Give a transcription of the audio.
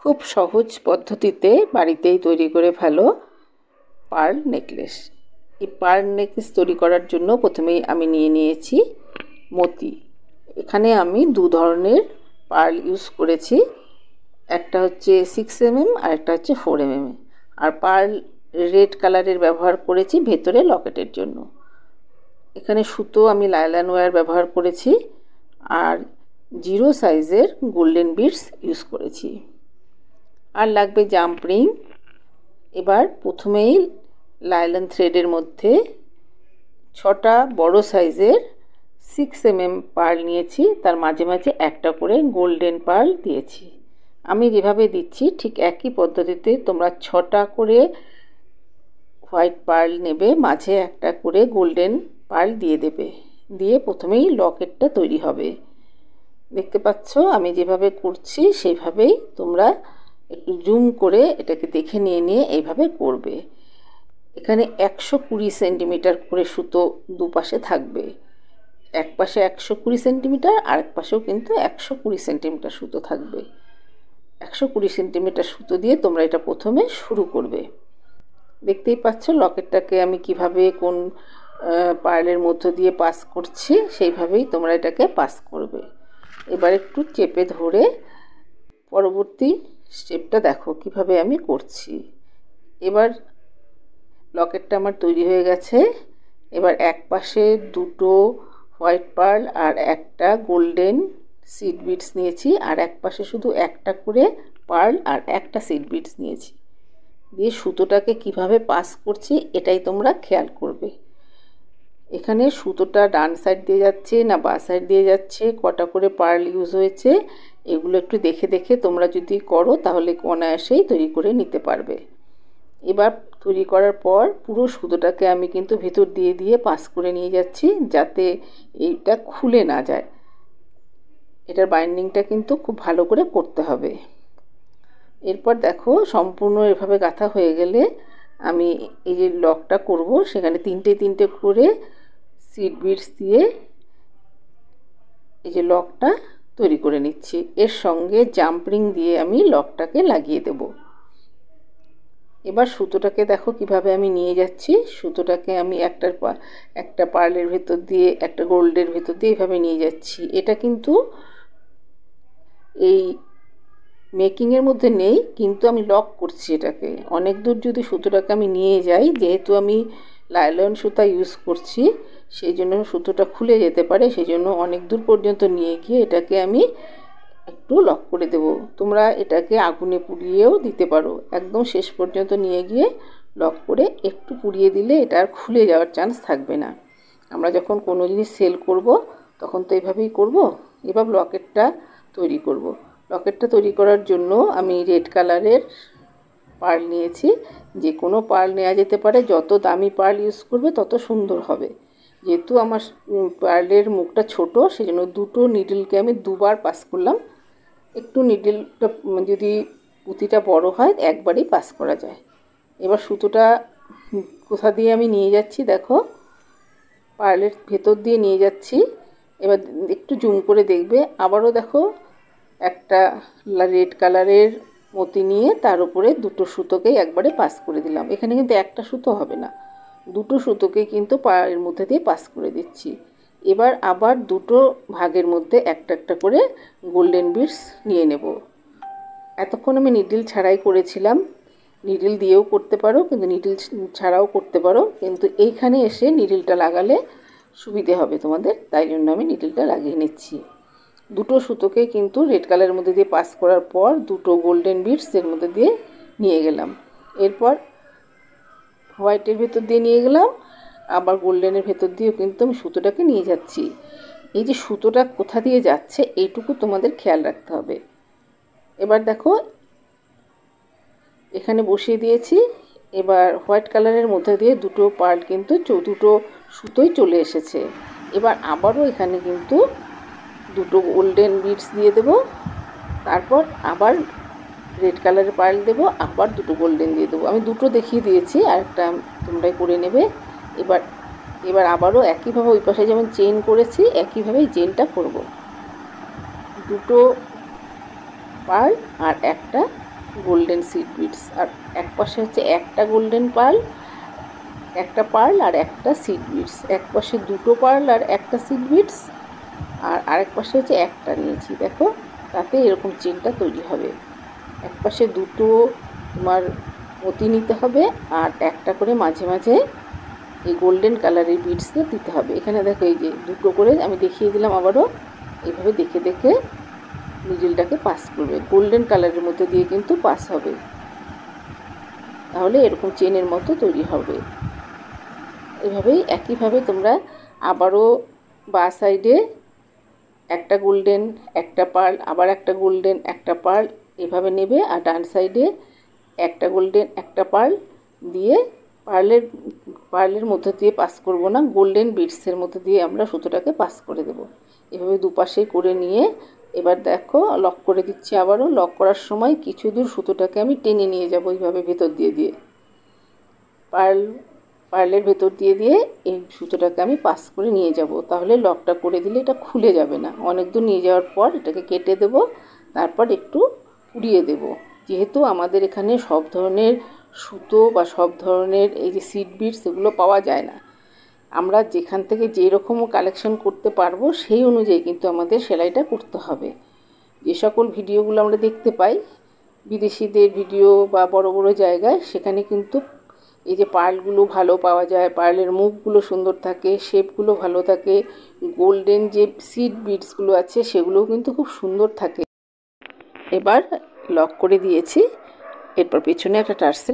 খুব সহজ পদ্ধতিতে বাড়িতেই তৈরি করে ফেলো পার্ল নেকলেস। এই পার্ল নেকলেস তৈরি করার জন্য প্রথমেই আমি নিয়ে নিয়েছি মতি। এখানে আমি দু ধরনের পার্ল ইউজ করেছি, একটা হচ্ছে 6mm আর একটা হচ্ছে 4mm। আর পার্ল রেড কালারের ব্যবহার করেছি ভেতরে লকেটের জন্য। এখানে সুতো আমি লাইলন ওয়্যার ব্যবহার করেছি আর 0 সাইজের গোল্ডেন বিডস ইউজ করেছি। আর লাগবে জাম্প রিং। এবার প্রথমেই লাইলন থ্রেডের মধ্যে 6টা বড় সাইজের 6mm পার্ল নিয়েছি, তার মাঝে মাঝে একটা করে গোল্ডেন পার্ল দিয়েছি। আমি যেভাবে দিচ্ছি ঠিক একই পদ্ধতিতে তোমরা 6টা করে হোয়াইট পার্ল নেবে, মাঝে একটা করে গোল্ডেন পার্ল দিয়ে দেবে, দিয়ে প্রথমেই লকেটটা তৈরি হবে। দেখতে পাচ্ছ আমি যেভাবে করছি সেইভাবেই তোমরা একটু জুম করে এটাকে দেখে নিয়ে এইভাবে করবে। এখানে 120 সেন্টিমিটার করে সুতো দুপাশে থাকবে, এক পাশে 120 সেন্টিমিটার আর এক পাশেও কিন্তু 120 সেন্টিমিটার সুতো থাকবে। 120 সেন্টিমিটার সুতো দিয়ে তোমরা এটা প্রথমে শুরু করবে। দেখতেই পাচ্ছ লকেটটাকে আমি কিভাবে কোন পার্লের মধ্য দিয়ে পাস করছি, সেইভাবেই তোমরা এটাকে পাস করবে। এবার একটু চেপে ধরে পরবর্তী স্টেপটা দেখো কিভাবে আমি করছি। এবার লকেটটা আমার তৈরি হয়ে গেছে। এবার এক পাশে দুটো হোয়াইট পার্ল আর একটা গোল্ডেন সিড বিডস নিয়েছি, আর এক পাশে শুধু একটা করে পার্ল আর একটা সিড বিডস নিয়েছি। দিয়ে সুতোটাকে কিভাবে পাস করছি এটাই তোমরা খেয়াল করবে। এখানে সুতোটা ডান সাইড দিয়ে যাচ্ছে না বাঁ সাইড দিয়ে যাচ্ছে, কটা করে পার্ল ইউজ হয়েছে, এগুলো একটু দেখে দেখে তোমরা যদি করো তাহলে অনায়াসেই তৈরি করে নিতে পারবে। এবার তৈরি করার পর পুরো সুতোটাকে আমি কিন্তু ভেতর দিয়ে দিয়ে পাস করে নিয়ে যাচ্ছি যাতে এইটা খুলে না যায়। এটার বাইন্ডিংটা কিন্তু খুব ভালো করে করতে হবে। এরপর দেখো সম্পূর্ণ এভাবে গাঁথা হয়ে গেলে আমি এই যে লকটা করব সেখানে তিনটে তিনটে করে সিড বিডস দিয়ে এই যে লকটা তৈরি করে নিচ্ছি। এর সঙ্গে জাম্পরিং দিয়ে আমি লকটাকে লাগিয়ে দেব। এবার সুতোটাকে দেখো কিভাবে আমি নিয়ে যাচ্ছি। সুতোটাকে আমি একটা পার্লের ভেতর দিয়ে একটা গোল্ডের ভেতর দিয়ে এইভাবে নিয়ে যাচ্ছি। এটা কিন্তু এই মেকিংয়ের মধ্যে নেই, কিন্তু আমি লক করছি এটাকে। অনেক দূর যদি সুতোটাকে আমি নিয়ে যাই, যেহেতু আমি লাইলন সুতা ইউজ করছি সেই জন্য সুতোটা খুলে যেতে পারে, সেই জন্য অনেক দূর পর্যন্ত নিয়ে গিয়ে এটাকে আমি একটু লক করে দেব। তোমরা এটাকে আগুনে পুড়িয়েও দিতে পারো, একদম শেষ পর্যন্ত নিয়ে গিয়ে লক করে একটু পুড়িয়ে দিলে এটা আর খুলে যাওয়ার চান্স থাকবে না। আমরা যখন কোনো জিনিস সেল করব তখন তো এইভাবেই করব। এবার লকেটটা তৈরি করব। লকেটটা তৈরি করার জন্য আমি রেড কালারের পার্ল নিয়েছি। যে কোনো পার্ল নেওয়া যেতে পারে, যত দামি পার্ল ইউজ করবে তত সুন্দর হবে। যেহেতু আমার পার্লের মুখটা ছোট সেজন্য দুটো নিডলকে আমি দুবার পাস করলাম। একটু নিডলটা যদি পুঁতিটা বড় হয় একবারেই পাস করা যায়। এবার সুতোটা কোথা দিয়ে আমি নিয়ে যাচ্ছি দেখো, পার্লের ভেতর দিয়ে নিয়ে যাচ্ছি। এবার একটু জুম করে দেখবে, আবারও দেখো একটা রেড কালারের মতি নিয়ে তার উপরে দুটো সুতোকেই একবারে পাস করে দিলাম। এখানে কিন্তু একটা সুতো হবে না, দুটো সুতোকে কিন্তু পায়ের মধ্যে দিয়ে পাস করে দিচ্ছি। এবার আবার দুটো ভাগের মধ্যে একটা একটা করে গোল্ডেন বিডস নিয়ে নেব। এতক্ষণ আমি নিডল ছাড়াই করেছিলাম, নিডল দিয়েও করতে পারো কিন্তু নিডল ছাড়াও করতে পারো, কিন্তু এইখানে এসে নিডলটা লাগালে সুবিধে হবে তোমাদের, তাই জন্য আমি নিডলটা লাগিয়ে নিচ্ছি। দুটো সুতোকে কিন্তু রেড কালারের মধ্যে দিয়ে পাস করার পর দুটো গোল্ডেন বিডস এর মধ্যে দিয়ে নিয়ে গেলাম। এরপর হোয়াইটের ভেতর দিয়ে নিয়ে গেলাম, আবার গোল্ডেনের ভেতর দিয়েও কিন্তু আমি সুতোটাকে নিয়ে যাচ্ছি। এই যে সুতোটা কোথা দিয়ে যাচ্ছে এইটুকু তোমাদের খেয়াল রাখতে হবে। এবার দেখো এখানে বসিয়ে দিয়েছি। এবার হোয়াইট কালারের মধ্যে দিয়ে দুটো পার্ল কিন্তু দুটো সুতোই চলে এসেছে। এবার আবারও এখানে কিন্তু দুটো গোল্ডেন বিডস দিয়ে দেব, তারপর আবার রেড কালারের পার্ল দেব, আবার দুটো গোল্ডেন দিয়ে দেবো। আমি দুটো দেখিয়ে দিয়েছি, আরেকটা তোমরাই করে নেবে। এবার আবারও একইভাবে ওই পাশে যেমন চেইন করেছি একইভাবেই চেইনটা করব। দুটো পার্ল আর একটা গোল্ডেন সিড বিডস, আর এক পাশে হচ্ছে একটা গোল্ডেন পার্ল, একটা পার্ল আর একটা সিড বিডস, এক পাশে দুটো পার্ল আর একটা সিড বিডস, আর আরেক পাশে হচ্ছে একটা নিয়েছি। দেখো, তাতে এরকম চেনটা তৈরি হবে। এক পাশে দুটো তোমার মতি নিতে হবে, আর একটা করে মাঝে মাঝে এই গোল্ডেন কালারের বিডসটা দিতে হবে। এখানে দেখো এই যে দুটো করে আমি দেখিয়ে দিলাম, আবারও এইভাবে দেখে দেখে নিডলটাকে পাস করবে। গোল্ডেন কালারের মধ্যে দিয়ে কিন্তু পাস হবে, তাহলে এরকম চেনের মতো তৈরি হবে। এভাবেই একইভাবে তোমরা আবারও বাঁ সাইডে একটা গোল্ডেন, একটা পার্ল, আবার একটা গোল্ডেন, একটা পার্ল এভাবে নেবে, আর ডান সাইডে একটা গোল্ডেন, একটা পার্ল দিয়ে পার্লের মধ্যে দিয়ে পাস করব না, গোল্ডেন বিডসের মধ্যে দিয়ে আমরা সুতোটাকে পাস করে দেব। এভাবে দুপাশে করে নিয়ে এবার দেখো লক করে দিচ্ছি। আবারও লক করার সময় কিছু দূর সুতোটাকে আমি টেনে নিয়ে যাব এইভাবে ভেতর দিয়ে দিয়ে, পার্লের ভেতর দিয়ে দিয়ে এই সুতোটাকে আমি পাস করে নিয়ে যাব। তাহলে লকটা করে দিলে এটা খুলে যাবে না। অনেক দূর নিয়ে যাওয়ার পর এটাকে কেটে দেব, তারপর একটু পুড়িয়ে দেব। যেহেতু আমাদের এখানে সব ধরনের সুতো বা সব ধরনের এই যে সিড বিডস এগুলো পাওয়া যায় না, আমরা যেখান থেকে যেই রকম কালেকশন করতে পারবো সেই অনুযায়ী কিন্তু আমাদের সেলাইটা করতে হবে। যে সকল ভিডিওগুলো আমরা দেখতে পাই বিদেশিদের ভিডিও বা বড় বড় জায়গায়, সেখানে কিন্তু এই যে পার্লগুলো ভালো পাওয়া যায়, পার্লের মুখগুলো সুন্দর থাকে, শেপগুলো ভালো থাকে, গোল্ডেন যে সিড বিডসগুলো আছে সেগুলোও কিন্তু খুব সুন্দর থাকে। এবার লক করে দিয়েছি, এরপর পেছনে একটা টার্সেল